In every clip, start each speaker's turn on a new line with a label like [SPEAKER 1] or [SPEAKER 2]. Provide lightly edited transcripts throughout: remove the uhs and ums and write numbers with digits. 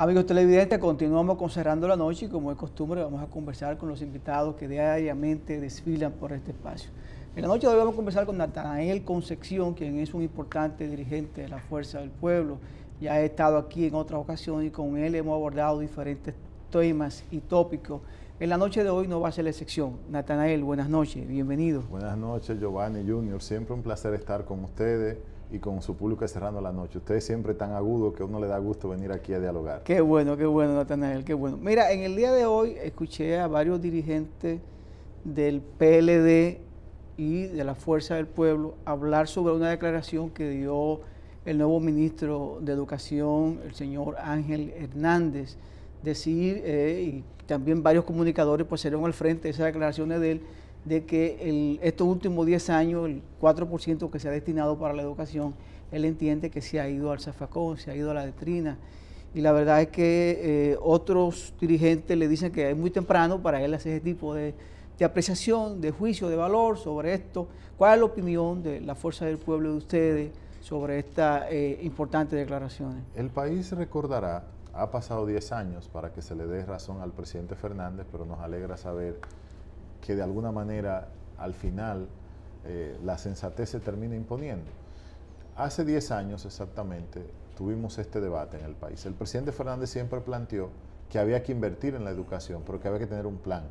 [SPEAKER 1] Amigos televidentes, continuamos con Cerrando la Noche y como es costumbre vamos a conversar con los invitados que diariamente desfilan por este espacio. En la noche de hoy vamos a conversar con Natanael Concepción, quien es un importante dirigente de la Fuerza del Pueblo. Ya he estado aquí en otras ocasiones y con él hemos abordado diferentes temas y tópicos. En la noche de hoy no va a ser la excepción. Natanael, buenas noches, bienvenido.
[SPEAKER 2] Buenas noches, Giovanni Junior. Siempre un placer estar con ustedes y con su público de Cerrando la Noche. Ustedes siempre tan agudos que a uno le da gusto venir aquí a dialogar.
[SPEAKER 1] Qué bueno, Natanael, qué bueno. Mira, en el día de hoy escuché a varios dirigentes del PLD y de la Fuerza del Pueblo hablar sobre una declaración que dio el nuevo ministro de Educación, el señor Ángel Hernández, decir, y también varios comunicadores pues salieron al frente de esas declaraciones de él, de que estos últimos 10 años, el 4% que se ha destinado para la educación, él entiende que se ha ido al zafacón, se ha ido a la letrina. Y la verdad es que otros dirigentes le dicen que es muy temprano para él hacer ese tipo de apreciación, de juicio, de valor sobre esto. ¿Cuál es la opinión de la Fuerza del Pueblo de ustedes sobre estas importantes declaraciones?
[SPEAKER 2] El país recordará, ha pasado 10 años para que se le dé razón al presidente Fernández, pero nos alegra saber que de alguna manera al final la sensatez se termina imponiendo. Hace 10 años exactamente tuvimos este debate en el país. El presidente Fernández siempre planteó que había que invertir en la educación, pero que había que tener un plan.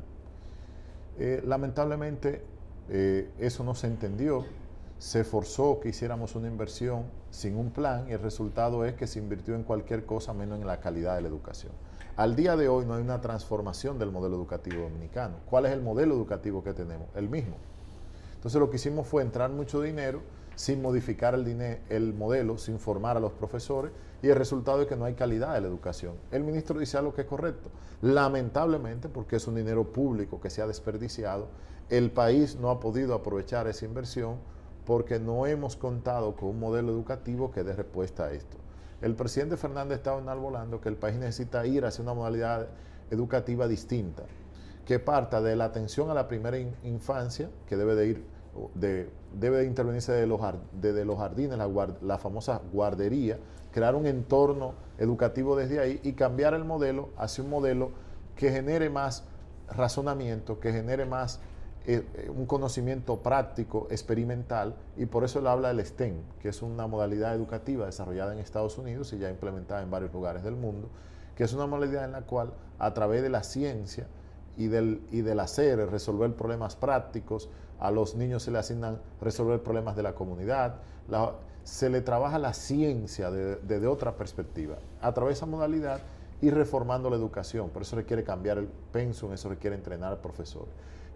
[SPEAKER 2] Lamentablemente eso no se entendió, se forzó que hiciéramos una inversión sin un plan y el resultado es que se invirtió en cualquier cosa menos en la calidad de la educación. Al día de hoy no hay una transformación del modelo educativo dominicano. ¿Cuál es el modelo educativo que tenemos? El mismo. Entonces lo que hicimos fue entrar mucho dinero sin modificar el modelo, sin formar a los profesores y el resultado es que no hay calidad de la educación. El ministro dice algo que es correcto. Lamentablemente, porque es un dinero público que se ha desperdiciado, el país no ha podido aprovechar esa inversión porque no hemos contado con un modelo educativo que dé respuesta a esto. El presidente Fernández estaba enarbolando que el país necesita ir hacia una modalidad educativa distinta, que parta de la atención a la primera infancia, que debe de intervenirse desde los jardines, la famosa guardería, crear un entorno educativo desde ahí y cambiar el modelo hacia un modelo que genere más razonamiento, que genere más un conocimiento práctico, experimental, y por eso él habla del STEM, que es una modalidad educativa desarrollada en Estados Unidos y ya implementada en varios lugares del mundo, que es una modalidad en la cual a través de la ciencia y del hacer, resolver problemas prácticos, a los niños se le asignan resolver problemas de la comunidad, se le trabaja la ciencia desde otra perspectiva, a través de esa modalidad y reformando la educación. Por eso requiere cambiar el pensum, eso requiere entrenar al profesor.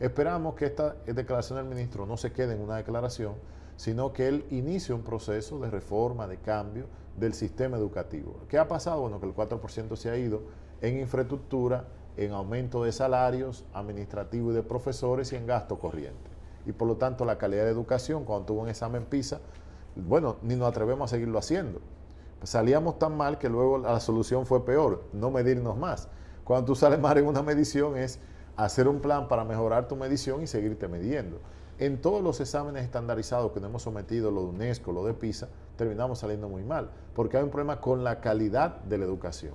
[SPEAKER 2] Esperamos que esta declaración del ministro no se quede en una declaración, sino que él inicie un proceso de reforma, de cambio del sistema educativo. ¿Qué ha pasado? Bueno, que el 4% se ha ido en infraestructura, en aumento de salarios administrativos y de profesores y en gasto corriente. Y por lo tanto la calidad de educación, cuando tuvo un examen PISA, bueno, ni nos atrevemos a seguirlo haciendo. Pues salíamos tan mal que luego la solución fue peor, no medirnos más. Cuando tú sales mal en una medición es hacer un plan para mejorar tu medición y seguirte midiendo. En todos los exámenes estandarizados que nos hemos sometido, lo de UNESCO, lo de PISA, terminamos saliendo muy mal, porque hay un problema con la calidad de la educación,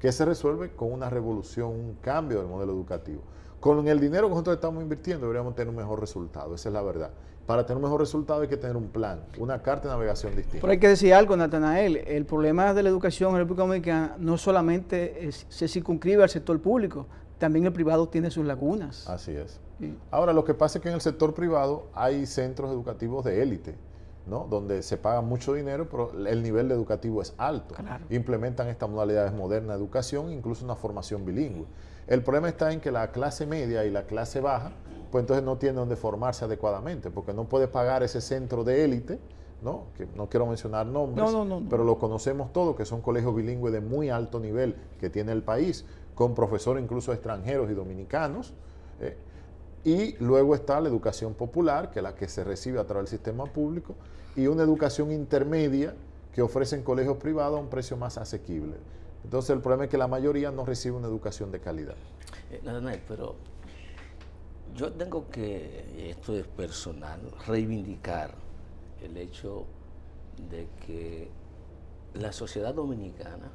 [SPEAKER 2] que se resuelve con una revolución, un cambio del modelo educativo. Con el dinero que nosotros estamos invirtiendo deberíamos tener un mejor resultado, esa es la verdad. Para tener un mejor resultado hay que tener un plan, una carta de navegación distinta.
[SPEAKER 1] Pero hay que decir algo, Natanael, el problema de la educación en la República Dominicana no solamente se circunscribe al sector público, también el privado tiene sus lagunas.
[SPEAKER 2] Así es.
[SPEAKER 1] Sí.
[SPEAKER 2] Ahora, lo que pasa es que en el sector privado hay centros educativos de élite, ¿no? Donde se paga mucho dinero, pero el nivel educativo es alto.
[SPEAKER 1] Claro.
[SPEAKER 2] Implementan estas modalidades modernas de educación, incluso una formación bilingüe. El problema está en que la clase media y la clase baja, pues entonces no tienen donde formarse adecuadamente, porque no puede pagar ese centro de élite, ¿no? Que no quiero mencionar nombres, pero lo conocemos todos, que son colegios bilingües de muy alto nivel que tiene el país, con profesores incluso extranjeros y dominicanos, y luego está la educación popular, que es la que se recibe a través del sistema público, y una educación intermedia que ofrecen colegios privados a un precio más asequible. Entonces el problema es que la mayoría no recibe una educación de calidad.
[SPEAKER 3] Natanael, pero yo tengo que, esto es personal, reivindicar el hecho de que la sociedad dominicana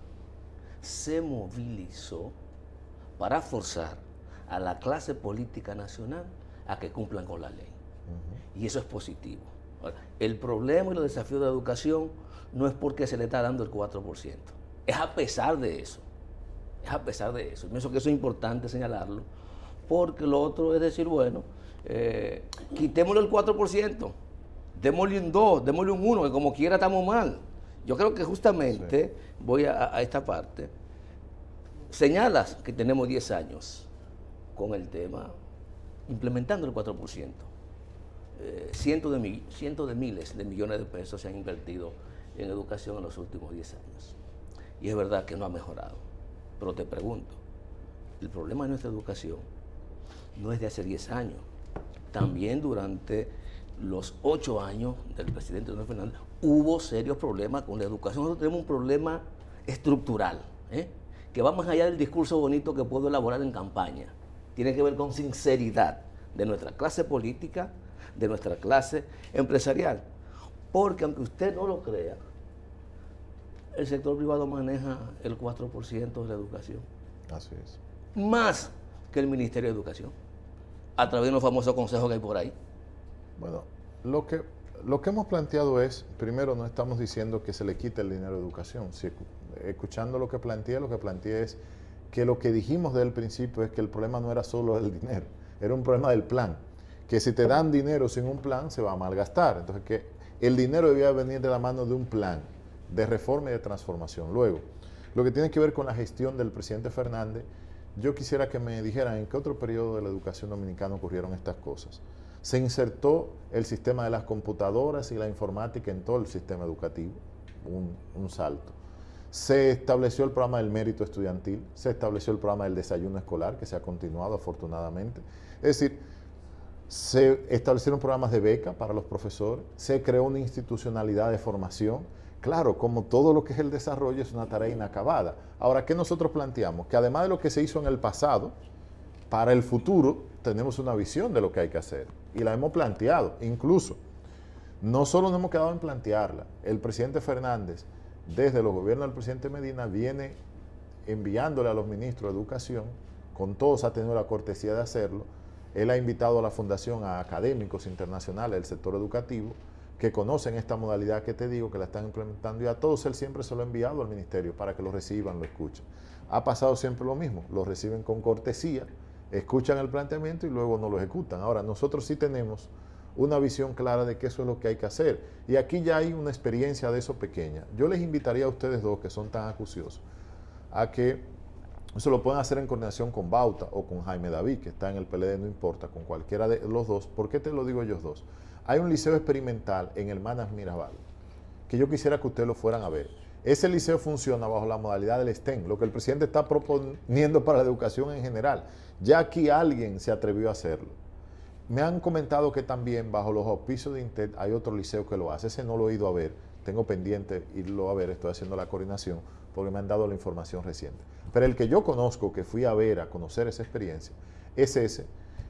[SPEAKER 3] se movilizó para forzar a la clase política nacional a que cumplan con la ley. Y eso es positivo. Ahora, el problema y los desafíos de la educación no es porque se le está dando el 4%, es a pesar de eso. Es a pesar de eso. Pienso que eso es importante señalarlo, porque lo otro es decir, bueno, quitémosle el 4%, démosle un 2, démosle un 1, que como quiera estamos mal. Yo creo que justamente, voy a esta parte, señalas que tenemos 10 años con el tema, implementando el 4%. Cientos de miles de millones de pesos se han invertido en educación en los últimos 10 años. Y es verdad que no ha mejorado. Pero te pregunto, el problema de nuestra educación no es de hace 10 años. También durante los 8 años del presidente Leonel Fernández hubo serios problemas con la educación. Nosotros tenemos un problema estructural, que va más allá del discurso bonito que puedo elaborar en campaña. Tiene que ver con sinceridad de nuestra clase política, de nuestra clase empresarial. Porque aunque usted no lo crea, el sector privado maneja el 4% de la educación.
[SPEAKER 2] Así es.
[SPEAKER 3] Más que el Ministerio de Educación, a través de unos famosos consejos que hay por ahí.
[SPEAKER 2] Bueno, lo que hemos planteado es, primero, no estamos diciendo que se le quite el dinero de educación. Si, escuchando lo que planteé es que lo que dijimos desde el principio es que el problema no era solo el dinero, era un problema del plan. Que si te dan dinero sin un plan, se va a malgastar. Entonces, que el dinero debía venir de la mano de un plan de reforma y de transformación. Luego, lo que tiene que ver con la gestión del presidente Fernández, yo quisiera que me dijeran en qué otro periodo de la educación dominicana ocurrieron estas cosas. Se insertó el sistema de las computadoras y la informática en todo el sistema educativo, un salto. Se estableció el programa del mérito estudiantil, se estableció el programa del desayuno escolar, que se ha continuado afortunadamente. Es decir, se establecieron programas de beca para los profesores, se creó una institucionalidad de formación. Claro, como todo lo que es el desarrollo es una tarea inacabada. Ahora, ¿qué nosotros planteamos? Que además de lo que se hizo en el pasado, para el futuro tenemos una visión de lo que hay que hacer. Y la hemos planteado. Incluso, no solo nos hemos quedado en plantearla, el presidente Fernández, desde los gobiernos del presidente Medina, viene enviándole a los ministros de Educación, con todos ha tenido la cortesía de hacerlo. Él ha invitado a la Fundación a académicos internacionales del sector educativo que conocen esta modalidad que te digo, que la están implementando, y a todos él siempre se lo ha enviado al ministerio para que lo reciban, lo escuchen. Ha pasado siempre lo mismo, lo reciben con cortesía, escuchan el planteamiento y luego no lo ejecutan. Ahora, nosotros sí tenemos una visión clara de que eso es lo que hay que hacer, y aquí ya hay una experiencia de eso pequeña. Yo les invitaría a ustedes dos, que son tan acuciosos, a que eso lo pueden hacer en coordinación con Bauta o con Jaime David, que está en el PLD, no importa, con cualquiera de los dos. ¿Por qué te lo digo ellos dos? Hay un liceo experimental en Hermanas Mirabal, que yo quisiera que ustedes lo fueran a ver. Ese liceo funciona bajo la modalidad del STEM, lo que el presidente está proponiendo para la educación en general. Ya aquí alguien se atrevió a hacerlo. Me han comentado que también bajo los auspicios de INTED hay otro liceo que lo hace. Ese no lo he ido a ver, tengo pendiente irlo a ver, estoy haciendo la coordinación porque me han dado la información reciente. Pero el que yo conozco, que fui a ver, a conocer esa experiencia, es ese.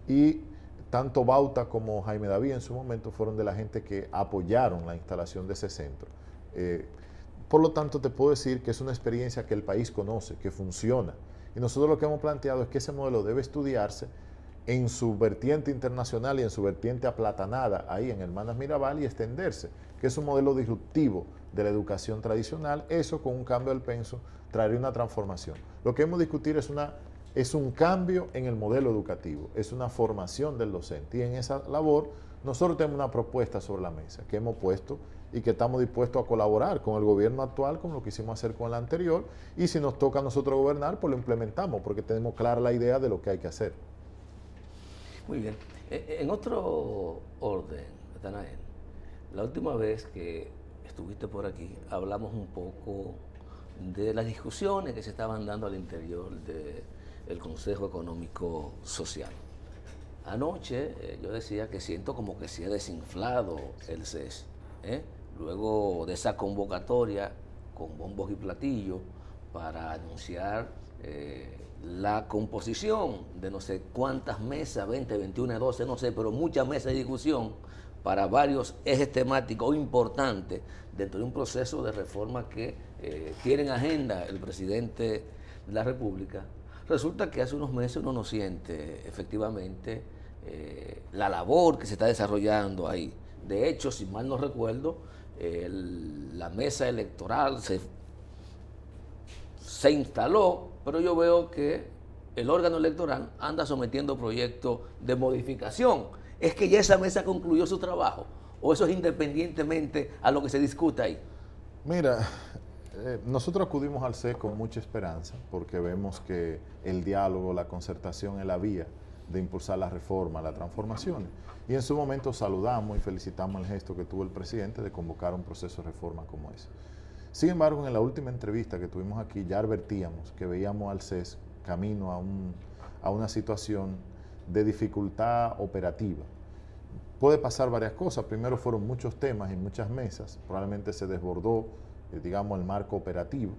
[SPEAKER 2] Y tanto Bauta como Jaime David en su momento fueron de la gente que apoyaron la instalación de ese centro. Por lo tanto, te puedo decir que es una experiencia que el país conoce, que funciona. Y nosotros lo que hemos planteado es que ese modelo debe estudiarse en su vertiente internacional y en su vertiente aplatanada ahí en Hermanas Mirabal y extenderse, que es un modelo disruptivo de la educación tradicional. Eso con un cambio del penso traería una transformación. Lo que hemos discutido es un cambio en el modelo educativo, es una formación del docente, y en esa labor nosotros tenemos una propuesta sobre la mesa que hemos puesto y que estamos dispuestos a colaborar con el gobierno actual, como lo quisimos hacer con el anterior, y si nos toca a nosotros gobernar, pues lo implementamos, porque tenemos clara la idea de lo que hay que hacer.
[SPEAKER 3] Muy bien. En otro orden, Natanael, la última vez que estuviste por aquí, hablamos un poco de las discusiones que se estaban dando al interior del Consejo Económico Social. Anoche yo decía que siento como que se ha desinflado el CES, luego de esa convocatoria con bombos y platillos para anunciar la composición de no sé cuántas mesas, 20, 21, 12, no sé, pero muchas mesas de discusión para varios ejes temáticos importantes dentro de un proceso de reforma que tiene en agenda el presidente de la República. Resulta que hace unos meses uno no siente efectivamente la labor que se está desarrollando ahí. De hecho, si mal no recuerdo, la mesa electoral se instaló, pero yo veo que el órgano electoral anda sometiendo proyectos de modificación. ¿Es que ya esa mesa concluyó su trabajo? ¿O eso es independientemente a lo que se discuta ahí?
[SPEAKER 2] Mira, nosotros acudimos al CES con mucha esperanza porque vemos que el diálogo, la concertación es la vía de impulsar la reforma, las transformaciones. Y en su momento saludamos y felicitamos el gesto que tuvo el presidente de convocar un proceso de reforma como ese. Sin embargo, en la última entrevista que tuvimos aquí ya advertíamos que veíamos al CES camino a una situación de dificultad operativa. Puede pasar varias cosas. Primero, fueron muchos temas y muchas mesas. Probablemente se desbordó, digamos, el marco operativo.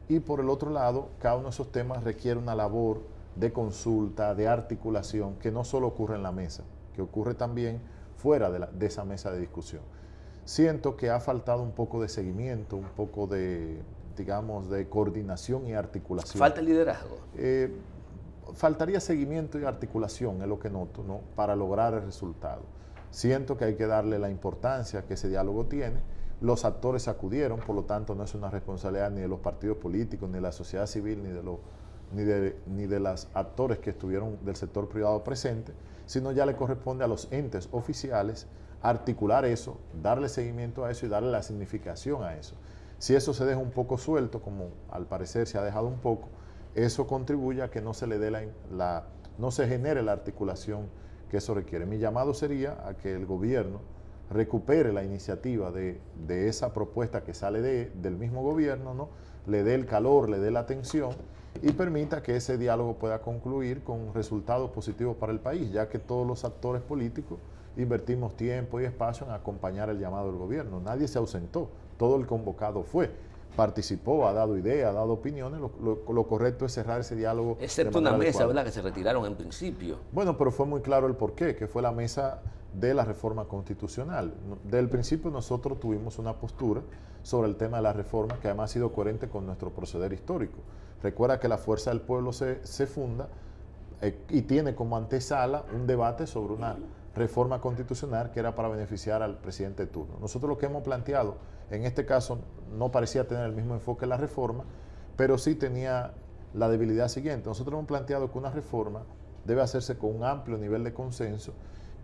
[SPEAKER 2] Y por el otro lado, cada uno de esos temas requiere una labor de consulta, de articulación, que no solo ocurre en la mesa, que ocurre también fuera de esa mesa de discusión. Siento que ha faltado un poco de seguimiento, un poco de, digamos, de coordinación y articulación.
[SPEAKER 3] ¿Falta el liderazgo?
[SPEAKER 2] Faltaría seguimiento y articulación, es lo que noto, ¿no?, para lograr el resultado. Siento que hay que darle la importancia que ese diálogo tiene. Los actores acudieron, por lo tanto no es una responsabilidad ni de los partidos políticos, ni de la sociedad civil, ni de los actores que estuvieron del sector privado presente, sino ya le corresponde a los entes oficiales articular eso, darle seguimiento a eso y darle la significación a eso. Si eso se deja un poco suelto, como al parecer se ha dejado un poco, eso contribuye a que no se le dé no se genere la articulación que eso requiere. Mi llamado sería a que el gobierno recupere la iniciativa de esa propuesta que sale del mismo gobierno, ¿no?, le dé el calor, le dé la atención y permita que ese diálogo pueda concluir con resultados positivos para el país, ya que todos los actores políticos invertimos tiempo y espacio en acompañar el llamado del gobierno. Nadie se ausentó, todo el convocado fue, participó, ha dado ideas, ha dado opiniones. Lo correcto es cerrar ese diálogo.
[SPEAKER 3] Excepto una mesa, ¿verdad?, que se retiraron en principio.
[SPEAKER 2] Bueno, pero fue muy claro el porqué, que fue la mesa de la reforma constitucional. Desde el principio nosotros tuvimos una postura sobre el tema de la reforma que además ha sido coherente con nuestro proceder histórico. Recuerda que la Fuerza del Pueblo se funda y tiene como antesala un debate sobre una reforma constitucional que era para beneficiar al presidente de turno. Nosotros lo que hemos planteado, en este caso no parecía tener el mismo enfoque la reforma, pero sí tenía la debilidad siguiente. Nosotros hemos planteado que una reforma debe hacerse con un amplio nivel de consenso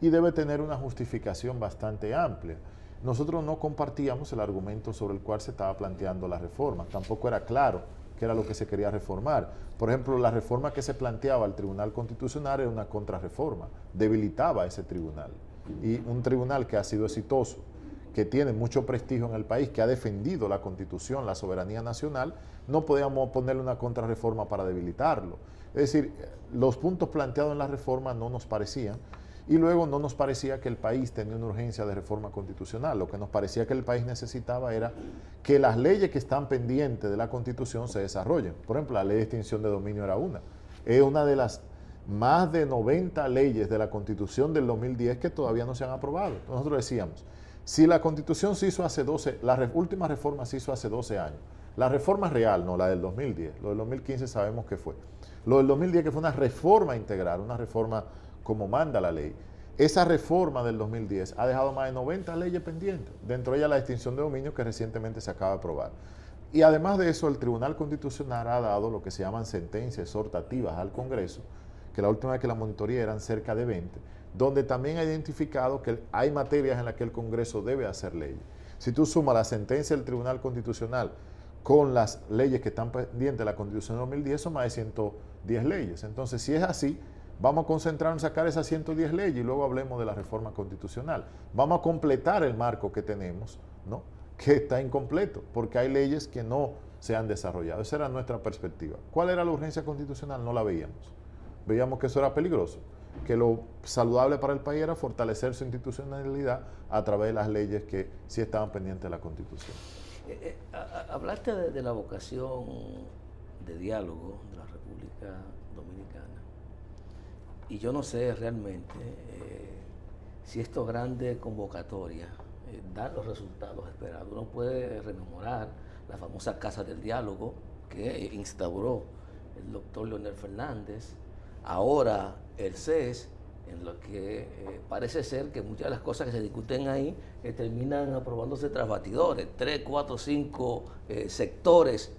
[SPEAKER 2] y debe tener una justificación bastante amplia. Nosotros no compartíamos el argumento sobre el cual se estaba planteando la reforma, tampoco era claro qué era lo que se quería reformar. Por ejemplo, la reforma que se planteaba al Tribunal Constitucional era una contrarreforma, debilitaba ese tribunal. Y un tribunal que ha sido exitoso, que tiene mucho prestigio en el país, que ha defendido la Constitución, la soberanía nacional, no podíamos ponerle una contrarreforma para debilitarlo. Es decir, los puntos planteados en la reforma no nos parecían, y luego no nos parecía que el país tenía una urgencia de reforma constitucional. Lo que nos parecía que el país necesitaba era que las leyes que están pendientes de la Constitución se desarrollen. Por ejemplo, la ley de extinción de dominio era una. Es una de las más de 90 leyes de la Constitución del 2010 que todavía no se han aprobado. Nosotros decíamos, si la Constitución se hizo hace 12, la última reforma se hizo hace 12 años, la reforma real, no la del 2010, lo del 2015 sabemos que fue. Lo del 2010 que fue una reforma integral, una reforma como manda la ley. Esa reforma del 2010 ha dejado más de 90 leyes pendientes, dentro de ellas la extinción de dominio que recientemente se acaba de aprobar. Y además de eso, el Tribunal Constitucional ha dado lo que se llaman sentencias exhortativas al Congreso, que la última vez que la monitoría eran cerca de 20, donde también ha identificado que hay materias en las que el Congreso debe hacer leyes. Si tú sumas la sentencia del Tribunal Constitucional con las leyes que están pendientes de la Constitución de 2010, son más de 110 leyes. Entonces, si es así, vamos a concentrarnos en sacar esas 110 leyes y luego hablemos de la reforma constitucional. Vamos a completar el marco que tenemos, ¿no?, que está incompleto, porque hay leyes que no se han desarrollado. Esa era nuestra perspectiva. ¿Cuál era la urgencia constitucional? No la veíamos. Veíamos que eso era peligroso, que lo saludable para el país era fortalecer su institucionalidad a través de las leyes que sí estaban pendientes de la Constitución.
[SPEAKER 3] Hablaste de la vocación de diálogo de la República Dominicana. Y yo no sé realmente si estos grandes convocatorias dan los resultados esperados. Uno puede rememorar la famosa Casa del Diálogo que instauró el doctor Leonel Fernández, ahora el CES, en lo que parece ser que muchas de las cosas que se discuten ahí terminan aprobándose tras batidores, 3, 4, 5 sectores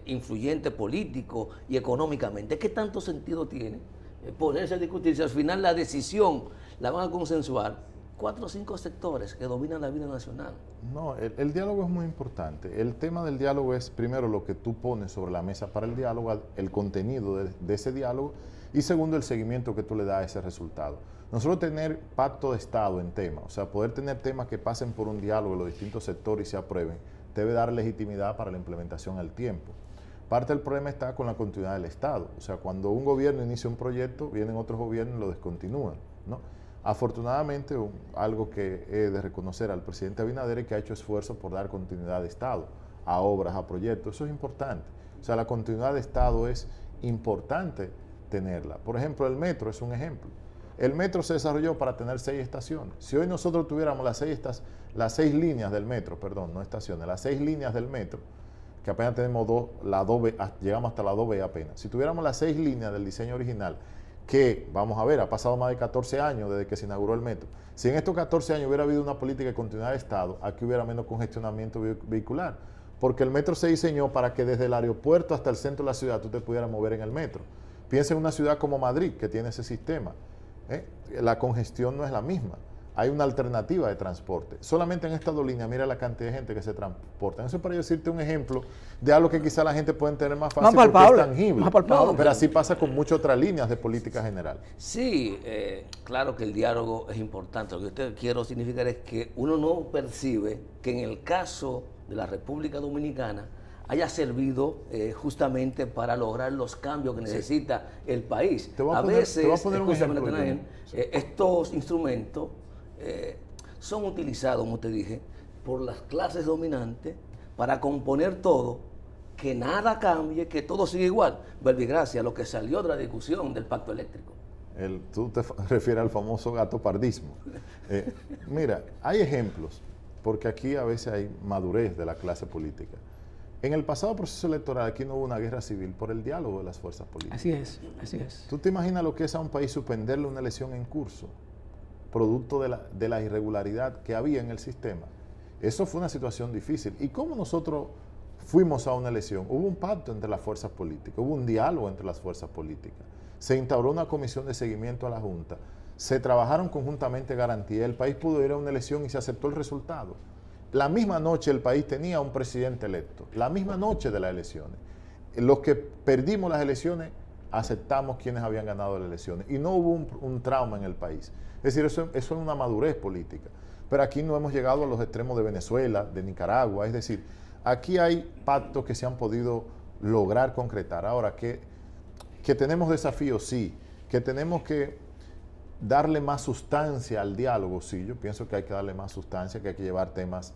[SPEAKER 3] influyentes políticos y económicamente. ¿Qué tanto sentido tiene ponerse a discutir si al final la decisión la van a consensuar 4 o 5 sectores que dominan la vida nacional?
[SPEAKER 2] No, el diálogo es muy importante. El tema del diálogo es primero lo que tú pones sobre la mesa para el diálogo, el contenido de ese diálogo, y segundo, el seguimiento que tú le das a ese resultado. Nosotros tener pacto de Estado en temas, o sea, poder tener temas que pasen por un diálogo de los distintos sectores y se aprueben, debe dar legitimidad para la implementación al tiempo. Parte del problema está con la continuidad del Estado. O sea, cuando un gobierno inicia un proyecto, vienen otros gobiernos y lo descontinúan, ¿no? Afortunadamente, algo que he de reconocer al presidente Abinader es que ha hecho esfuerzo por dar continuidad de Estado a obras, a proyectos. Eso es importante. O sea, la continuidad de Estado es importante tenerla. Por ejemplo, el metro es un ejemplo. El metro se desarrolló para tener 6 estaciones. Si hoy nosotros tuviéramos las 6 líneas del metro, perdón, no estaciones, las 6 líneas del metro, que apenas tenemos llegamos hasta la 2B apenas. Si tuviéramos las 6 líneas del diseño original, que, vamos a ver, ha pasado más de 14 años desde que se inauguró el metro. Si en estos 14 años hubiera habido una política de continuidad de Estado, aquí hubiera menos congestionamiento vehicular, porque el metro se diseñó para que desde el aeropuerto hasta el centro de la ciudad tú te pudieras mover en el metro. Piensa en una ciudad como Madrid, que tiene ese sistema. La congestión no es la misma. Hay una alternativa de transporte. Solamente en estas 2 líneas, mira la cantidad de gente que se transporta. Eso es para decirte un ejemplo de algo que quizá la gente puede entender más fácil porque es tangible. No, pero así pasa con muchas otras líneas de política general.
[SPEAKER 3] Sí, claro que el diálogo es importante. Lo que yo quiero significar es que uno no percibe que en el caso de la República Dominicana haya servido justamente para lograr los cambios que necesita el país.
[SPEAKER 2] A veces,
[SPEAKER 3] estos instrumentos son utilizados, como te dije, por las clases dominantes para componer todo, que nada cambie, que todo siga igual. Verbigracia, lo que salió de la discusión del pacto eléctrico.
[SPEAKER 2] Tú te refieres al famoso gatopardismo. Mira, hay ejemplos, porque aquí a veces hay madurez de la clase política. En el pasado proceso electoral aquí no hubo una guerra civil por el diálogo de las fuerzas políticas.
[SPEAKER 1] Así es, así es.
[SPEAKER 2] ¿Tú te imaginas lo que es a un país suspenderle una elección en curso, producto de la irregularidad que había en el sistema? Eso fue una situación difícil. ¿Y cómo nosotros fuimos a una elección? Hubo un pacto entre las fuerzas políticas, hubo un diálogo entre las fuerzas políticas. Se instauró una comisión de seguimiento a la Junta, se trabajaron conjuntamente garantías, el país pudo ir a una elección y se aceptó el resultado. La misma noche el país tenía un presidente electo, la misma noche de las elecciones. Los que perdimos las elecciones aceptamos quienes habían ganado las elecciones y no hubo un trauma en el país. Es decir, eso es una madurez política. Pero aquí no hemos llegado a los extremos de Venezuela, de Nicaragua. Es decir, aquí hay pactos que se han podido lograr concretar. Ahora, que tenemos desafíos, sí. Que tenemos que darle más sustancia al diálogo, sí. Yo pienso que hay que darle más sustancia, que hay que llevar temas,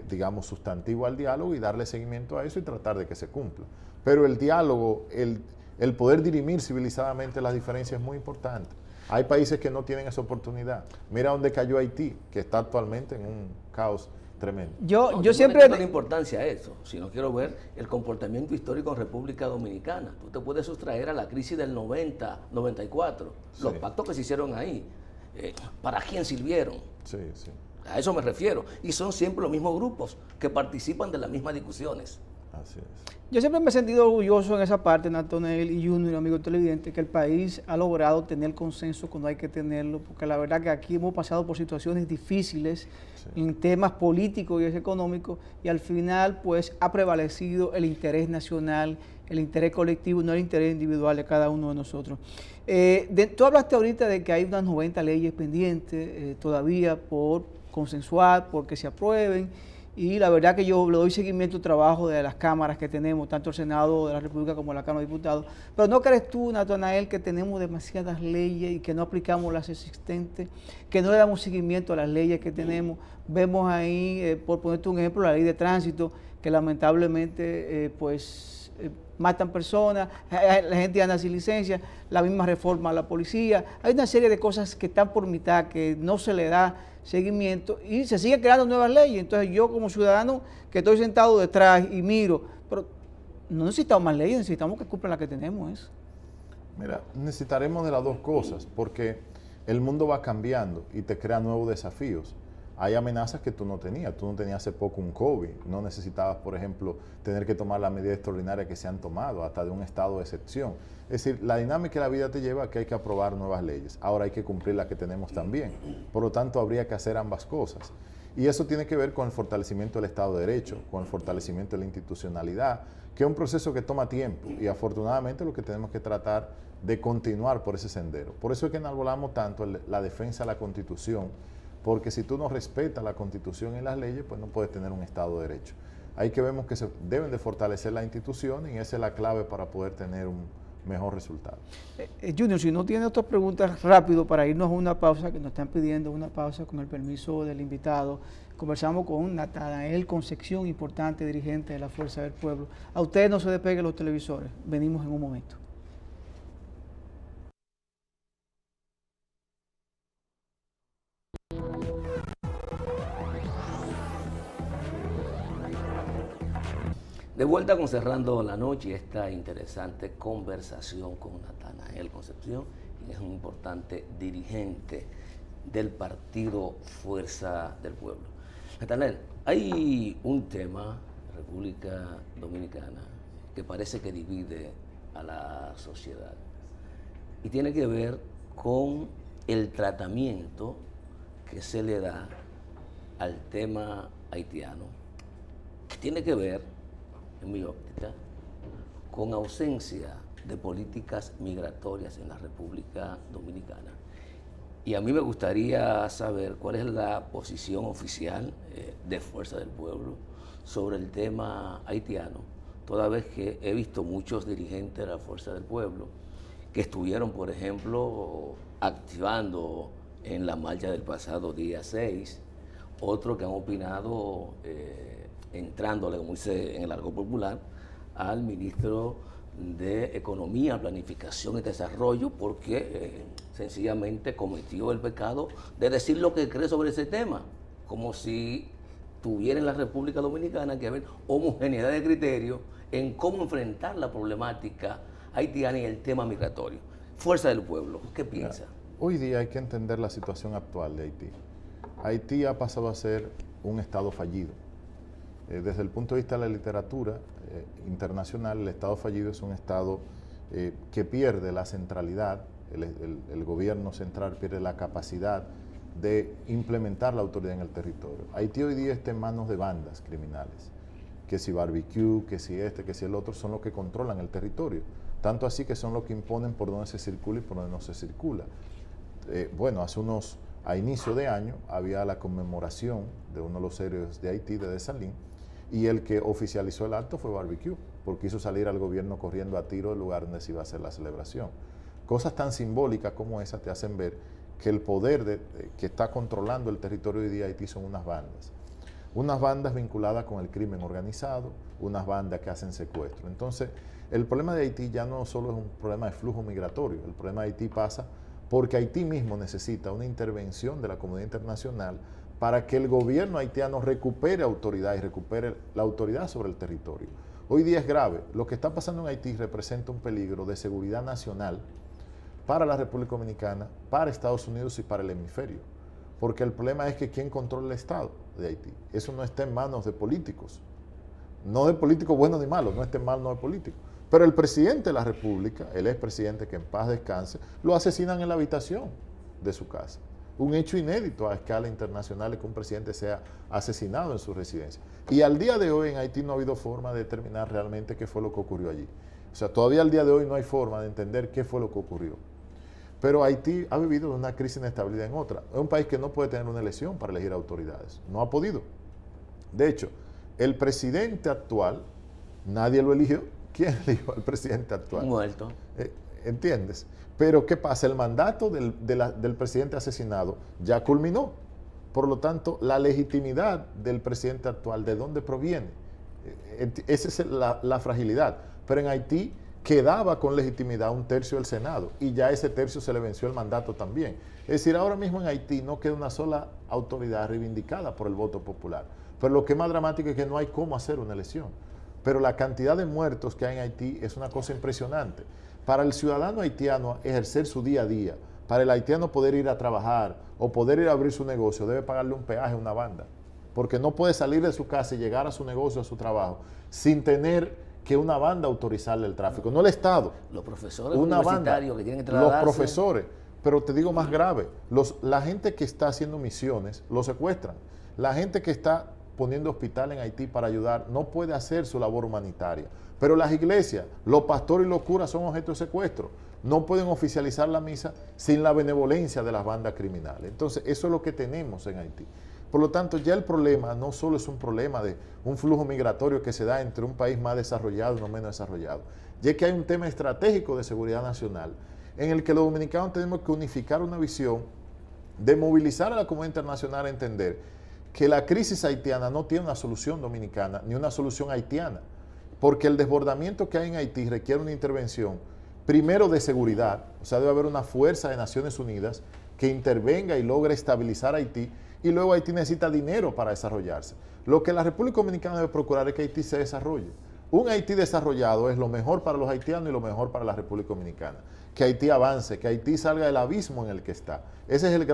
[SPEAKER 2] digamos, sustantivos al diálogo y darle seguimiento a eso y tratar de que se cumpla. Pero el diálogo, el poder dirimir civilizadamente las diferencias es muy importante. Hay países que no tienen esa oportunidad. Mira dónde cayó Haití, que está actualmente en un caos tremendo.
[SPEAKER 1] Yo siempre...
[SPEAKER 3] No le importancia a eso, sino quiero ver el comportamiento histórico en República Dominicana. Tú te puedes sustraer a la crisis del 90, 94, sí. Los pactos que se hicieron ahí, ¿para quién sirvieron?
[SPEAKER 2] Sí, sí.
[SPEAKER 3] A eso me refiero. Y son siempre los mismos grupos que participan de las mismas discusiones.
[SPEAKER 2] Así es.
[SPEAKER 1] Yo siempre me he sentido orgulloso en esa parte, Nathanael y Junior, amigo televidente, que el país ha logrado tener consenso cuando hay que tenerlo, porque la verdad que aquí hemos pasado por situaciones difíciles, sí, en temas políticos y económicos, y al final pues ha prevalecido el interés nacional, el interés colectivo, no el interés individual de cada uno de nosotros. Tú hablaste ahorita de que hay unas 90 leyes pendientes todavía por consensuar, por que se aprueben. Y la verdad que yo le doy seguimiento al trabajo de las cámaras que tenemos, tanto el Senado de la República como la Cámara de Diputados. Pero ¿no crees tú, Nathanael, que tenemos demasiadas leyes y que no aplicamos las existentes, que no le damos seguimiento a las leyes que tenemos? Vemos ahí, por ponerte un ejemplo, la ley de tránsito, que lamentablemente pues matan personas, la gente anda sin licencia, la misma reforma a la policía. Hay una serie de cosas que están por mitad, que no se le da seguimiento y se siguen creando nuevas leyes. Entonces yo como ciudadano que estoy sentado detrás y miro, pero no necesitamos más leyes, necesitamos que cumplan las que tenemos.
[SPEAKER 2] Mira, necesitaremos de las dos cosas, porque el mundo va cambiando y te crea nuevos desafíos. Hay amenazas que tú no tenías hace poco un COVID, no necesitabas, por ejemplo, tener que tomar las medidas extraordinarias que se han tomado, hasta de un estado de excepción. Es decir, la dinámica de la vida te lleva a que hay que aprobar nuevas leyes, ahora hay que cumplir las que tenemos también, por lo tanto habría que hacer ambas cosas. Y eso tiene que ver con el fortalecimiento del Estado de Derecho, con el fortalecimiento de la institucionalidad, que es un proceso que toma tiempo y afortunadamente lo que tenemos que tratar de continuar por ese sendero. Por eso es que enarbolamos tanto la defensa de la Constitución, porque si tú no respetas la Constitución y las leyes, pues no puedes tener un Estado de Derecho. Ahí que vemos que se deben de fortalecer las instituciones y esa es la clave para poder tener un mejor resultado.
[SPEAKER 1] Junior, si no tiene otras preguntas, rápido, para irnos a una pausa, que nos están pidiendo una pausa con el permiso del invitado. Conversamos con Natanael Concepción, importante dirigente de la Fuerza del Pueblo. A ustedes no se despeguen los televisores, venimos en un momento.
[SPEAKER 3] De vuelta con Cerrando la Noche, esta interesante conversación con Natanael Concepción, quien es un importante dirigente del partido Fuerza del Pueblo. Natanael, hay un tema en República Dominicana que parece que divide a la sociedad y tiene que ver con el tratamiento que se le da al tema haitiano, que tiene que ver, en mi óptica, con ausencia de políticas migratorias en la República Dominicana. Y a mí me gustaría saber cuál es la posición oficial de Fuerza del Pueblo sobre el tema haitiano, toda vez que he visto muchos dirigentes de la Fuerza del Pueblo que estuvieron, por ejemplo, activando en la marcha del pasado día 6, otros que han opinado entrándole, como dice en el argot popular, al ministro de Economía, Planificación y Desarrollo, porque sencillamente cometió el pecado de decir lo que cree sobre ese tema, como si tuviera en la República Dominicana que haber homogeneidad de criterio en cómo enfrentar la problemática haitiana y el tema migratorio. Fuerza del Pueblo, ¿qué piensa?
[SPEAKER 2] Hoy día hay que entender la situación actual de Haití. Haití ha pasado a ser un Estado fallido. Desde el punto de vista de la literatura internacional, el Estado fallido es un Estado que pierde la centralidad, el gobierno central pierde la capacidad de implementar la autoridad en el territorio. Haití hoy día está en manos de bandas criminales, que si Barbecue, que si este, que si el otro, son los que controlan el territorio. Tanto así que son los que imponen por dónde se circula y por dónde no se circula. Bueno, a inicio de año había la conmemoración de uno de los héroes de Haití, de Dessalines, y el que oficializó el acto fue Barbecue, porque hizo salir al gobierno corriendo a tiro del lugar donde se iba a hacer la celebración. Cosas tan simbólicas como esas te hacen ver que el poder que está controlando el territorio hoy día de Haití son unas bandas vinculadas con el crimen organizado, unas bandas que hacen secuestro. Entonces, el problema de Haití ya no solo es un problema de flujo migratorio, el problema de Haití pasa porque Haití mismo necesita una intervención de la comunidad internacional para que el gobierno haitiano recupere autoridad y recupere la autoridad sobre el territorio. Hoy día es grave. Lo que está pasando en Haití representa un peligro de seguridad nacional para la República Dominicana, para Estados Unidos y para el hemisferio. Porque el problema es que ¿quién controla el Estado de Haití? Eso no está en manos de políticos. No de políticos buenos ni malos, no está en manos de políticos. Pero el presidente de la República, el expresidente, que en paz descanse, lo asesinan en la habitación de su casa. Un hecho inédito a escala internacional que un presidente sea asesinado en su residencia. Y al día de hoy en Haití no ha habido forma de determinar realmente qué fue lo que ocurrió allí. O sea, todavía al día de hoy no hay forma de entender qué fue lo que ocurrió. Pero Haití ha vivido una crisis de inestabilidad en otra. Es un país que no puede tener una elección para elegir autoridades. No ha podido. De hecho, el presidente actual, nadie lo eligió. ¿Quién eligió al presidente actual?
[SPEAKER 3] Muerto.
[SPEAKER 2] ¿Entiendes? Pero ¿qué pasa? El mandato del presidente asesinado ya culminó. Por lo tanto, la legitimidad del presidente actual, ¿de dónde proviene? Esa es la fragilidad. Pero en Haití quedaba con legitimidad un tercio del Senado y ya ese tercio se le venció el mandato también. Es decir, ahora mismo en Haití no queda una sola autoridad reivindicada por el voto popular. Pero lo que es más dramático es que no hay cómo hacer una elección. Pero la cantidad de muertos que hay en Haití es una cosa impresionante. Para el ciudadano haitiano ejercer su día a día, para el haitiano poder ir a trabajar o poder ir a abrir su negocio, debe pagarle un peaje a una banda. Porque no puede salir de su casa y llegar a su negocio, a su trabajo, sin tener que una banda autorizarle el tráfico. No el Estado.
[SPEAKER 3] Los profesores
[SPEAKER 2] una
[SPEAKER 3] universitarios
[SPEAKER 2] banda,
[SPEAKER 3] que tienen que trasladarse.
[SPEAKER 2] los profesores. Pero te digo más grave, la gente que está haciendo misiones, lo secuestran. La gente que está poniendo hospital en Haití para ayudar no puede hacer su labor humanitaria. Pero las iglesias, los pastores y los curas son objeto de secuestro. No pueden oficializar la misa sin la benevolencia de las bandas criminales. Entonces, eso es lo que tenemos en Haití. Por lo tanto, ya el problema no solo es un problema de un flujo migratorio que se da entre un país más desarrollado y uno menos desarrollado, ya que hay un tema estratégico de seguridad nacional en el que los dominicanos tenemos que unificar una visión de movilizar a la comunidad internacional a entender que la crisis haitiana no tiene una solución dominicana ni una solución haitiana, porque el desbordamiento que hay en Haití requiere una intervención, primero de seguridad, o sea, debe haber una fuerza de Naciones Unidas que intervenga y logre estabilizar Haití, y luego Haití necesita dinero para desarrollarse. Lo que la República Dominicana debe procurar es que Haití se desarrolle. Un Haití desarrollado es lo mejor para los haitianos y lo mejor para la República Dominicana. Que Haití avance, que Haití salga del abismo en el que está. Ese es el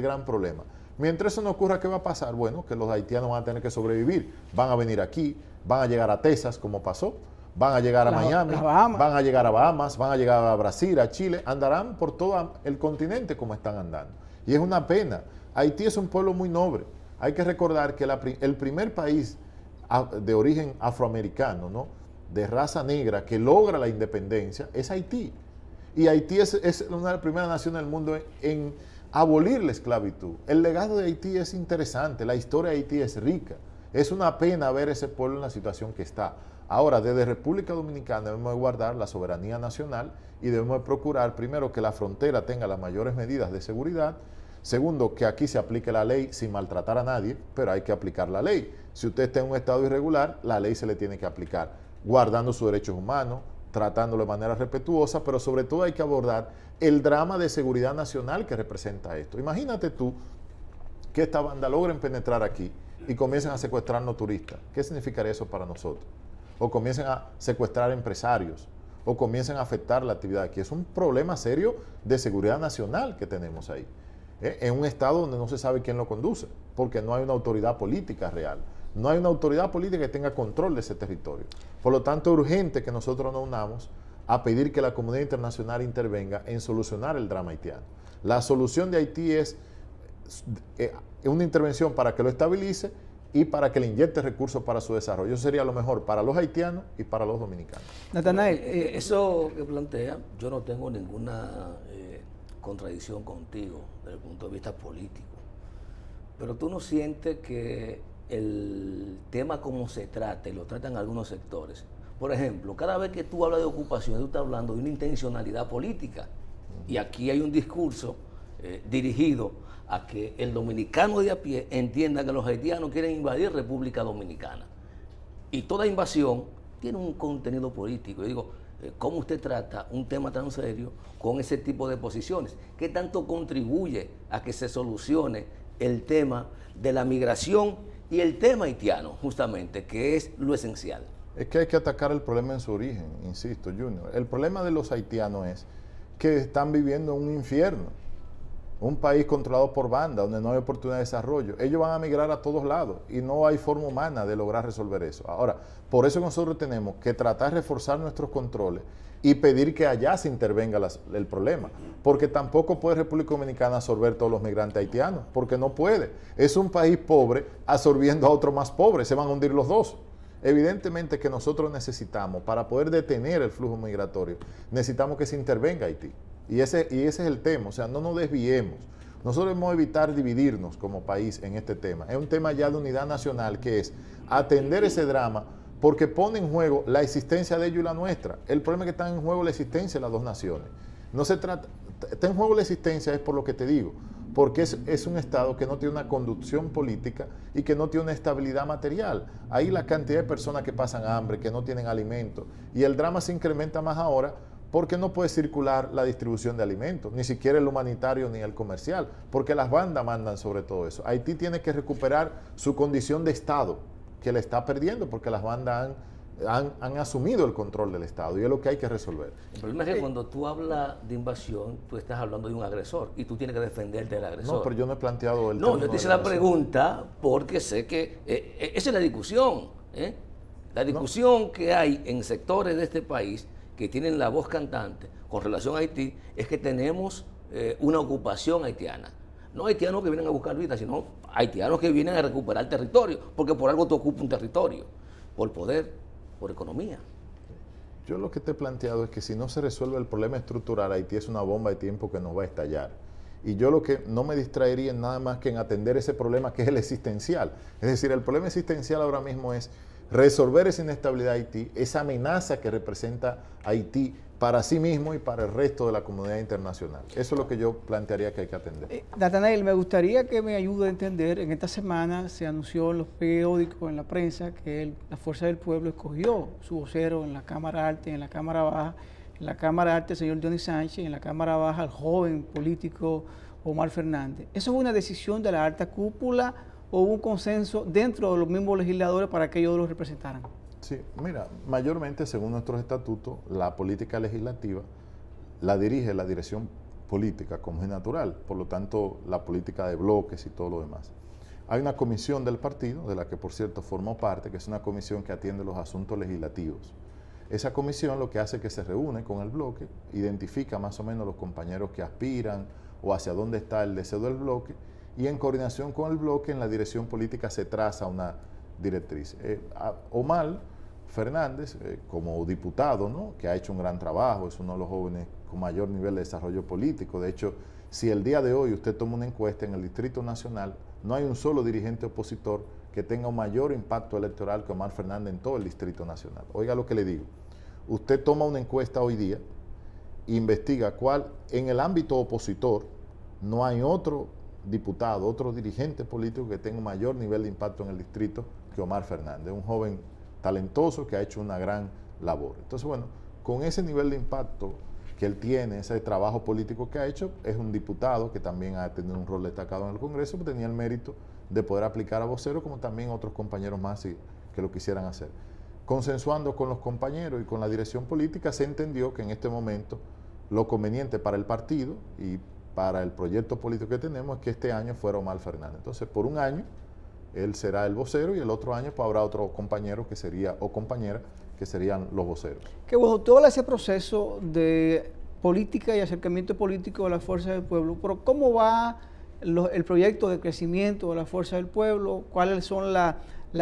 [SPEAKER 2] gran problema. Mientras eso no ocurra, ¿qué va a pasar? Bueno, que los haitianos van a tener que sobrevivir. Van a venir aquí, van a llegar a Texas, como pasó, van a llegar a Miami, van a llegar a Bahamas, van a llegar a Brasil, a Chile, andarán por todo el continente como están andando. Y es una pena. Haití es un pueblo muy noble. Hay que recordar que el primer país de origen afroamericano, ¿no?, de raza negra, que logra la independencia, es Haití. Y Haití es una de las primeras naciones del mundo en abolir la esclavitud. El legado de Haití es interesante, la historia de Haití es rica. Es una pena ver ese pueblo en la situación que está. Ahora, desde República Dominicana debemos guardar la soberanía nacional y debemos procurar, primero, que la frontera tenga las mayores medidas de seguridad. Segundo, que aquí se aplique la ley sin maltratar a nadie, pero hay que aplicar la ley. Si usted está en un estado irregular, la ley se le tiene que aplicar, guardando sus derechos humanos, tratándolo de manera respetuosa, pero sobre todo hay que abordar el drama de seguridad nacional que representa esto. Imagínate tú que esta banda logren penetrar aquí y comiencen a secuestrarnos turistas. ¿Qué significaría eso para nosotros? O comiencen a secuestrar empresarios, o comiencen a afectar la actividad aquí. Es un problema serio de seguridad nacional que tenemos ahí. En un estado donde no se sabe quién lo conduce, porque no hay una autoridad política real. No hay una autoridad política que tenga control de ese territorio. Por lo tanto, es urgente que nosotros nos unamos a pedir que la comunidad internacional intervenga en solucionar el drama haitiano. La solución de Haití es una intervención para que lo estabilice y para que le inyecte recursos para su desarrollo. Eso sería lo mejor para los haitianos y para los dominicanos.
[SPEAKER 1] Natanael,
[SPEAKER 3] eso que plantea, yo no tengo ninguna contradicción contigo desde el punto de vista político. Pero tú no sientes que el tema como se trata, y lo tratan algunos sectores. Por ejemplo, cada vez que tú hablas de ocupación, tú estás hablando de una intencionalidad política. Y aquí hay un discurso dirigido a que el dominicano de a pie entienda que los haitianos quieren invadir República Dominicana. Y toda invasión tiene un contenido político. Yo digo, ¿cómo usted trata un tema tan serio con ese tipo de posiciones? ¿Qué tanto contribuye a que se solucione el tema de la migración y el tema haitiano, justamente, que es lo esencial?
[SPEAKER 2] Es que hay que atacar el problema en su origen, insisto, Junior. El problema de los haitianos es que están viviendo un infierno, un país controlado por bandas, donde no hay oportunidad de desarrollo. Ellos van a migrar a todos lados y no hay forma humana de lograr resolver eso. Ahora, por eso nosotros tenemos que tratar de reforzar nuestros controles y pedir que allá se intervenga el problema, porque tampoco puede República Dominicana absorber todos los migrantes haitianos, porque no puede. Es un país pobre absorbiendo a otro más pobre, se van a hundir los dos. Evidentemente que nosotros necesitamos, para poder detener el flujo migratorio, necesitamos que se intervenga Haití. Y ese es el tema, o sea, no nos desviemos. Nosotros debemos evitar dividirnos como país en este tema. Es un tema ya de unidad nacional, que es atender ese drama, porque pone en juego la existencia de ellos y la nuestra. El problema es que está en juego la existencia de las dos naciones. No se trata, está en juego la existencia, es por lo que te digo, porque es un Estado que no tiene una conducción política y que no tiene una estabilidad material. Ahí la cantidad de personas que pasan hambre, que no tienen alimento, y el drama se incrementa más ahora porque no puede circular la distribución de alimentos, ni siquiera el humanitario ni el comercial, porque las bandas mandan sobre todo eso. Haití tiene que recuperar su condición de Estado, que le está perdiendo porque las bandas han asumido el control del Estado, y es lo que hay que resolver.
[SPEAKER 3] El problema es que cuando tú hablas de invasión, tú estás hablando de un agresor y tú tienes que defenderte del agresor.
[SPEAKER 2] No, pero yo no he planteado el
[SPEAKER 3] No, yo te hice la pregunta porque sé que esa es la discusión. La discusión que hay en sectores de este país que tienen la voz cantante con relación a Haití es que tenemos una ocupación haitiana. No haitianos que vienen a buscar vida, sino haitianos que vienen a recuperar territorio, porque por algo tú ocupas un territorio, por poder, por economía.
[SPEAKER 2] Yo lo que te he planteado es que si no se resuelve el problema estructural, Haití es una bomba de tiempo que nos va a estallar. Y yo lo que no me distraería en nada más que en atender ese problema que es el existencial. Es decir, el problema existencial ahora mismo es resolver esa inestabilidad de Haití, esa amenaza que representa Haití para sí mismo y para el resto de la comunidad internacional. Eso es lo que yo plantearía que hay que atender.
[SPEAKER 1] Nathanael, me gustaría que me ayude a entender, en esta semana se anunció en los periódicos, en la prensa, que la Fuerza del Pueblo escogió su vocero en la Cámara Alta y en la Cámara Baja. En la Cámara Alta el señor Johnny Sánchez, en la Cámara Baja el joven político Omar Fernández. ¿Eso es una decisión de la alta cúpula o hubo un consenso dentro de los mismos legisladores para que ellos los representaran?
[SPEAKER 2] Sí, mira, mayormente según nuestros estatutos, la política legislativa la dirige la dirección política, como es natural, por lo tanto la política de bloques y todo lo demás. Hay una comisión del partido, de la que por cierto formó parte, que es una comisión que atiende los asuntos legislativos. Esa comisión lo que hace es que se reúne con el bloque, identifica más o menos los compañeros que aspiran o hacia dónde está el deseo del bloque, y en coordinación con el bloque en la dirección política se traza una directriz. Omar Fernández, como diputado, ¿no?, que ha hecho un gran trabajo, es uno de los jóvenes con mayor nivel de desarrollo político. De hecho, si el día de hoy usted toma una encuesta en el Distrito Nacional, no hay un solo dirigente opositor que tenga un mayor impacto electoral que Omar Fernández en todo el Distrito Nacional. Oiga lo que le digo. Usted toma una encuesta hoy día, investiga cuál, en el ámbito opositor, no hay otro diputado, otro dirigente político que tenga un mayor nivel de impacto en el distrito que Omar Fernández, un joven talentoso que ha hecho una gran labor. Entonces, bueno, con ese nivel de impacto que él tiene, ese trabajo político que ha hecho, es un diputado que también ha tenido un rol destacado en el Congreso, que tenía el mérito de poder aplicar a vocero, como también otros compañeros más que lo quisieran hacer. Consensuando con los compañeros y con la dirección política, se entendió que en este momento lo conveniente para el partido y para el proyecto político que tenemos es que este año fuera Omar Fernández. Entonces, por un año, él será el vocero y el otro año pues, habrá otro compañero que sería, o compañera, que serían los voceros.
[SPEAKER 1] Que bueno, todo ese proceso de política y acercamiento político de la Fuerza del Pueblo, pero ¿cómo va el proyecto de crecimiento de la Fuerza del Pueblo? ¿Cuáles son las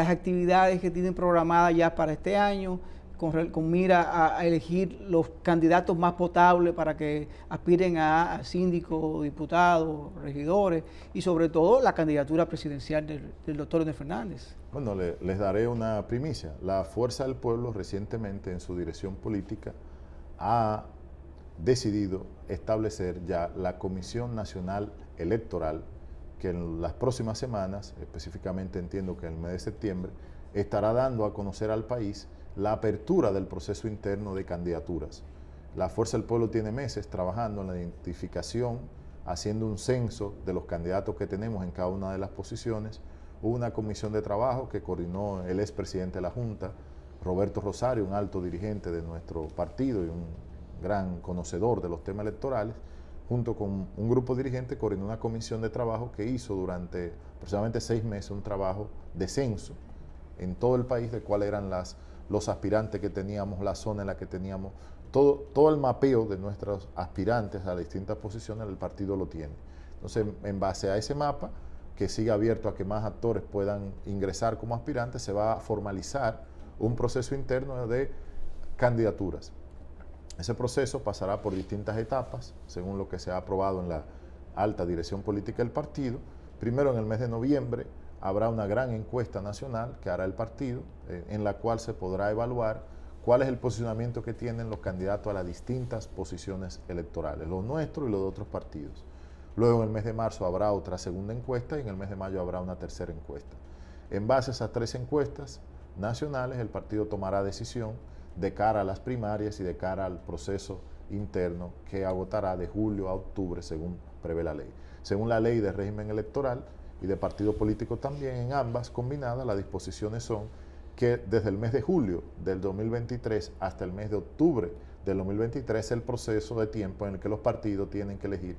[SPEAKER 1] actividades que tienen programadas ya para este año? Con mira a elegir los candidatos más potables para que aspiren a síndicos, diputados, regidores y sobre todo la candidatura presidencial del doctor Leonel Fernández.
[SPEAKER 2] Bueno, les daré una primicia. La Fuerza del Pueblo recientemente en su dirección política ha decidido establecer ya la Comisión Nacional Electoral que en las próximas semanas, específicamente entiendo que en el mes de septiembre, estará dando a conocer al país la apertura del proceso interno de candidaturas. La Fuerza del Pueblo tiene meses trabajando en la identificación, haciendo un censo de los candidatos que tenemos en cada una de las posiciones. Hubo una comisión de trabajo que coordinó el expresidente de la Junta, Roberto Rosario, un alto dirigente de nuestro partido y un gran conocedor de los temas electorales, junto con un grupo dirigente, coordinó una comisión de trabajo que hizo durante aproximadamente 6 meses un trabajo de censo en todo el país de cuáles eran los aspirantes que teníamos, la zona en la que teníamos, todo el mapeo de nuestros aspirantes a distintas posiciones, el partido lo tiene. Entonces, en base a ese mapa, que siga abierto a que más actores puedan ingresar como aspirantes, se va a formalizar un proceso interno de candidaturas. Ese proceso pasará por distintas etapas, según lo que se ha aprobado en la alta dirección política del partido. Primero, en el mes de noviembre, habrá una gran encuesta nacional que hará el partido, en la cual se podrá evaluar cuál es el posicionamiento que tienen los candidatos a las distintas posiciones electorales, los nuestros y los de otros partidos. Luego en el mes de marzo habrá otra segunda encuesta y en el mes de mayo habrá una tercera encuesta. En base a esas 3 encuestas nacionales, el partido tomará decisión de cara a las primarias y de cara al proceso interno que agotará de julio a octubre, según prevé la ley. Según la ley de régimen electoral y de partido político también, en ambas combinadas, las disposiciones son que desde el mes de julio del 2023 hasta el mes de octubre del 2023 es el proceso de tiempo en el que los partidos tienen que elegir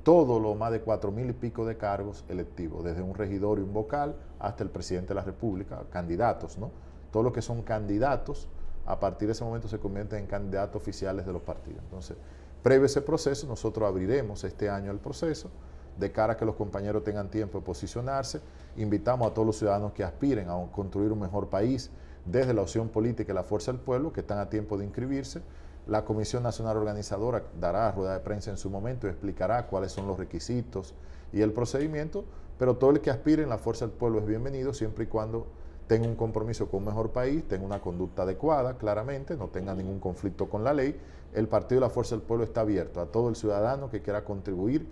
[SPEAKER 2] todo lo más de 4.000 y pico de cargos electivos, desde un regidor y un vocal hasta el presidente de la República, candidatos, ¿no? Todo lo que son candidatos, a partir de ese momento se convierten en candidatos oficiales de los partidos. Entonces, previo a ese proceso, nosotros abriremos este año el proceso, de cara a que los compañeros tengan tiempo de posicionarse. Invitamos a todos los ciudadanos que aspiren a construir un mejor país desde la opción política y la fuerza del pueblo, que están a tiempo de inscribirse. La Comisión Nacional Organizadora dará rueda de prensa en su momento y explicará cuáles son los requisitos y el procedimiento, pero todo el que aspire en la fuerza del pueblo es bienvenido, siempre y cuando tenga un compromiso con un mejor país, tenga una conducta adecuada, claramente, no tenga ningún conflicto con la ley. El Partido de la Fuerza del Pueblo está abierto a todo el ciudadano que quiera contribuir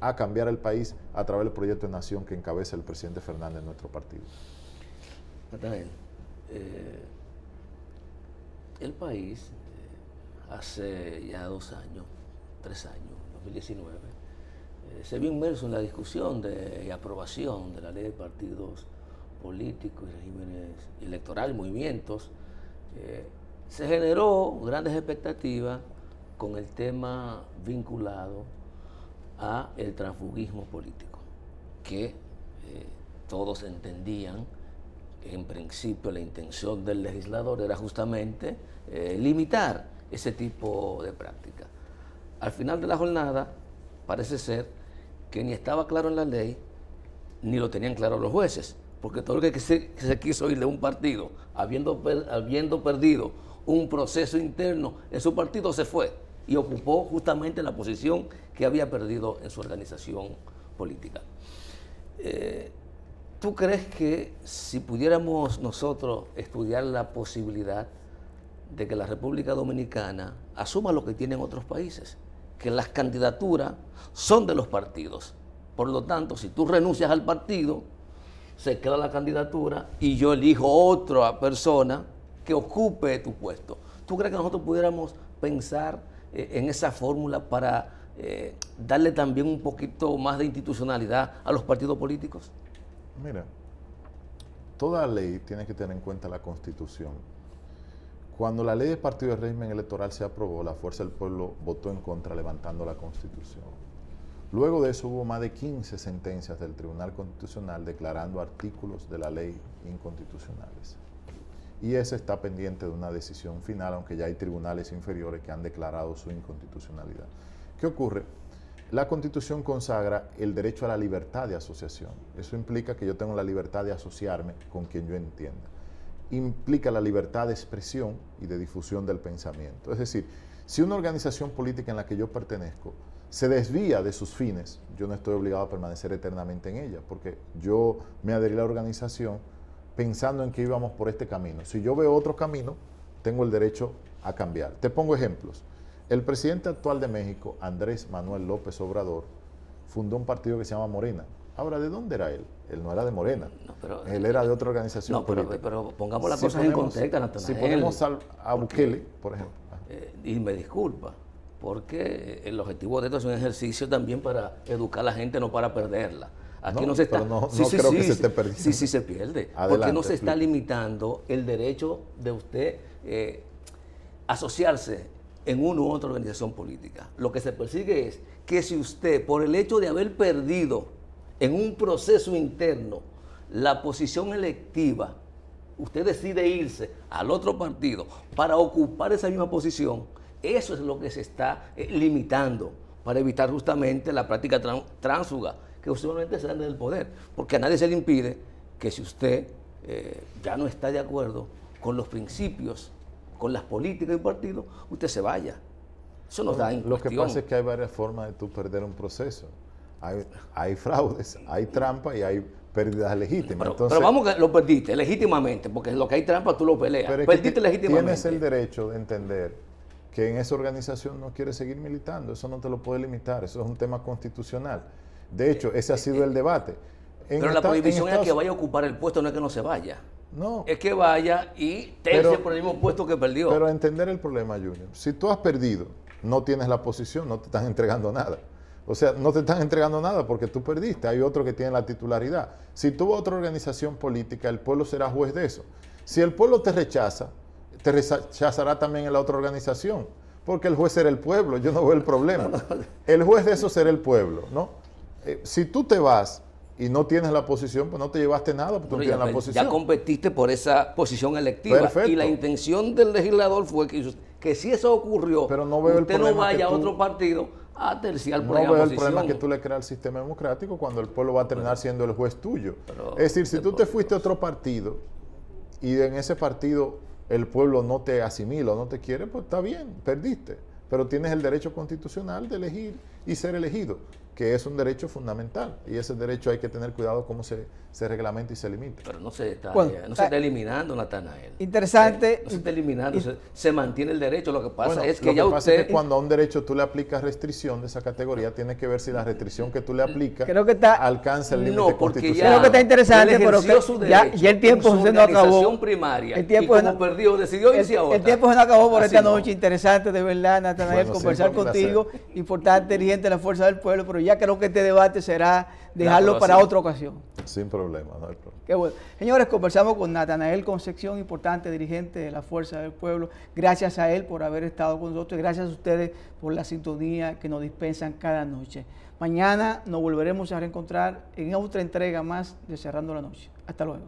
[SPEAKER 2] a cambiar el país a través del proyecto de nación que encabeza el presidente Fernández de nuestro partido.
[SPEAKER 3] Está bien. El país hace ya 2 años, 3 años, 2019, se vio inmerso en la discusión y aprobación de la ley de partidos políticos y regímenes electorales, movimientos. Se generó grandes expectativas con el tema vinculado a el transfugismo político, que todos entendían que en principio la intención del legislador era justamente limitar ese tipo de práctica. Al final de la jornada parece ser que ni estaba claro en la ley, ni lo tenían claro los jueces, porque todo lo que se quiso ir de un partido, habiendo perdido un proceso interno en su partido, se fue y ocupó justamente la posición que había perdido en su organización política. ¿Tú crees que si pudiéramos nosotros estudiar la posibilidad de que la República Dominicana asuma lo que tienen otros países, que las candidaturas son de los partidos? Por lo tanto, si tú renuncias al partido, se queda la candidatura y yo elijo otra persona que ocupe tu puesto. ¿Tú crees que nosotros pudiéramos pensar en esa fórmula para darle también un poquito más de institucionalidad a los partidos políticos?
[SPEAKER 2] Mira, toda ley tiene que tener en cuenta la Constitución. Cuando la ley de partido de régimen electoral se aprobó, la Fuerza del Pueblo votó en contra, levantando la Constitución. Luego de eso hubo más de 15 sentencias del Tribunal Constitucional declarando artículos de la ley inconstitucionales. Y ese está pendiente de una decisión final, aunque ya hay tribunales inferiores que han declarado su inconstitucionalidad. ¿Qué ocurre? La Constitución consagra el derecho a la libertad de asociación. Eso implica que yo tengo la libertad de asociarme con quien yo entienda. Implica la libertad de expresión y de difusión del pensamiento. Es decir, si una organización política en la que yo pertenezco se desvía de sus fines, yo no estoy obligado a permanecer eternamente en ella, porque yo me adherí a la organización pensando en que íbamos por este camino. Si yo veo otro camino, tengo el derecho a cambiar. Te pongo ejemplos. El presidente actual de México, Andrés Manuel López Obrador, fundó un partido que se llama Morena. Ahora, ¿de dónde era él? Él no era de Morena,
[SPEAKER 3] no, pero,
[SPEAKER 2] él era de otra organización
[SPEAKER 3] no, pero pongamos las cosas en contexto, Natanael.
[SPEAKER 2] Si ponemos a Bukele, por ejemplo.
[SPEAKER 3] Y me disculpa, porque el objetivo de esto es un ejercicio también para educar a la gente, no para perderla. Aquí no se está...
[SPEAKER 2] No creo que se esté perdiendo.
[SPEAKER 3] Sí, se pierde.
[SPEAKER 2] Adelante,
[SPEAKER 3] porque no se está limitando el derecho de usted asociarse en una u otra organización política. Lo que se persigue es que si usted, por el hecho de haber perdido en un proceso interno la posición electiva, usted decide irse al otro partido para ocupar esa misma posición, eso es lo que se está limitando para evitar justamente la práctica tránsfuga que usualmente se dan del poder, porque a nadie se le impide que si usted ya no está de acuerdo con los principios, con las políticas del partido, usted se vaya. Eso nos da en
[SPEAKER 2] Lo que
[SPEAKER 3] cuestión.
[SPEAKER 2] pasa es que hay varias formas de tú perder un proceso. Hay fraudes, hay trampa y hay pérdidas legítimas.
[SPEAKER 3] Pero vamos que lo perdiste legítimamente, porque lo que hay trampa tú lo peleas.
[SPEAKER 2] Pero
[SPEAKER 3] perdiste legítimamente.
[SPEAKER 2] Tienes el derecho de entender que en esa organización no quiere seguir militando. Eso no te lo puede limitar, eso es un tema constitucional. De hecho, ese ha sido el debate.
[SPEAKER 3] Pero la prohibición es que vaya a ocupar el puesto, no es que no se vaya.
[SPEAKER 2] No.
[SPEAKER 3] Es que vaya y tercie por el mismo puesto que perdió.
[SPEAKER 2] Pero entender el problema, Junior. Si tú has perdido, no tienes la posición, no te están entregando nada. O sea, no te están entregando nada porque tú perdiste. Hay otro que tiene la titularidad. Si tú vas a otra organización política, el pueblo será juez de eso. Si el pueblo te rechazará también en la otra organización. Porque el juez será el pueblo. Yo no veo el problema. El juez de eso será el pueblo, ¿no? Si tú te vas y no tienes la posición, pues no te llevaste nada, porque tú no tienes la posición.
[SPEAKER 3] Ya competiste por esa posición electiva.
[SPEAKER 2] Perfecto.
[SPEAKER 3] Y la intención del legislador fue que si eso ocurrió,
[SPEAKER 2] pero no veo
[SPEAKER 3] usted no vaya a otro partido a terciar por esa posición.
[SPEAKER 2] No veo el problema que tú le creas al sistema democrático cuando el pueblo va a terminar siendo el juez tuyo. Es decir, si tú te fuiste a otro partido y en ese partido el pueblo no te asimila o no te quiere, pues está bien, perdiste. Pero tienes el derecho constitucional de elegir y ser elegido, que es un derecho fundamental. Y ese derecho hay que tener cuidado cómo se reglamenta y se limita.
[SPEAKER 3] Pero no se está eliminando, Natanael.
[SPEAKER 1] Interesante.
[SPEAKER 3] No se está eliminando, se mantiene el derecho. Lo que pasa es que
[SPEAKER 2] lo
[SPEAKER 3] ya
[SPEAKER 2] que pasa
[SPEAKER 3] usted...
[SPEAKER 2] es que cuando a un derecho tú le aplicas restricción de esa categoría, tienes que ver si la restricción que tú le aplicas alcanza el límite constitucional.
[SPEAKER 1] Creo que está interesante, pero ya el tiempo se nos acabó.
[SPEAKER 3] Primaria,
[SPEAKER 1] el tiempo
[SPEAKER 3] y como perdió, decidió irse a otra.
[SPEAKER 1] El tiempo se nos acabó por esta noche. Interesante, de verdad, Natanael, conversar contigo. Importante, dirigente de la Fuerza del Pueblo, pero ya creo que este debate será dejarlo para otra ocasión.
[SPEAKER 2] Sin problema, no hay problema.
[SPEAKER 1] Qué bueno. Señores, conversamos con Natanael Concepción, importante dirigente de la Fuerza del Pueblo. Gracias a él por haber estado con nosotros y gracias a ustedes por la sintonía que nos dispensan cada noche. Mañana nos volveremos a reencontrar en otra entrega más de Cerrando la Noche. Hasta luego.